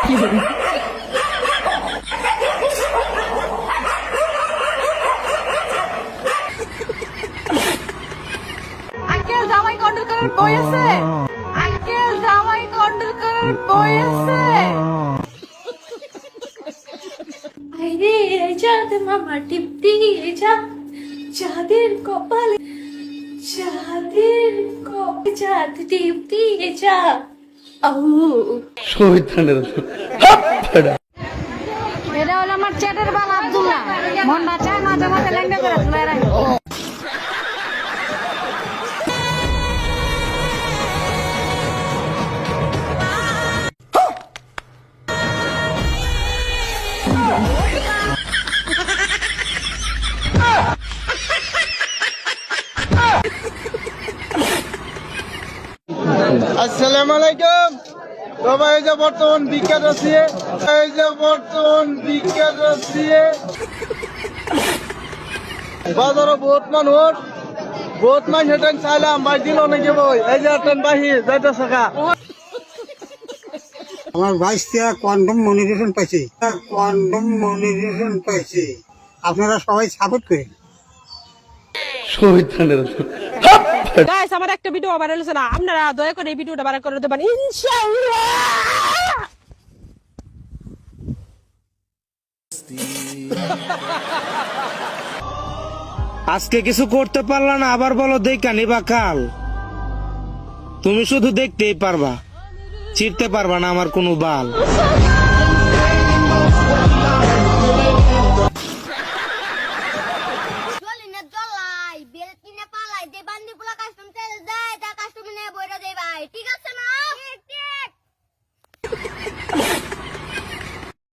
Uncle জামাই control করার বই আছে? আঙ্কেল জামাই কন্ট্রোল করার বই আছে? আইরে চাঁদ মামা টিপ দিয়ে যা, চাঁদের কপালে চাঁদের কপালে চাঁদ টিপ দিয়ে যা। এটা হলো আমার চ্যাটের বাল আব্দুল্লাহ, মনটা চায় মাঝে মাঝে ল্যাংড়া করে তুলে রাখি। আসসালামু আলাইকুম। তবে এই যে বর্তমান বিজ্ঞান আছে, বাজারে বহুত মানুষ হেঁটে চাইলাম ভাই দিল নাকি বই, এই যে একটা বাহির যাইতে থাকা আমার 22টা কোয়ান্টাম মনিটাইজেশন পাইছি, আপনারা সবাই সাপোর্ট করেন। গাইস আমার একটা ভিডিও ভাইরাল হচ্ছে না, আপনারা দয়া করে এই ভিডিওটা ভাইরাল করে দেবেন ইনশাআল্লাহ। আজকে কিছু করতে পারলা না, আবার বলো দেখা নিবা কাল। তুমি শুধু দেখতেই পারবা, চিরতে পারবা না আমার কোনো বাল।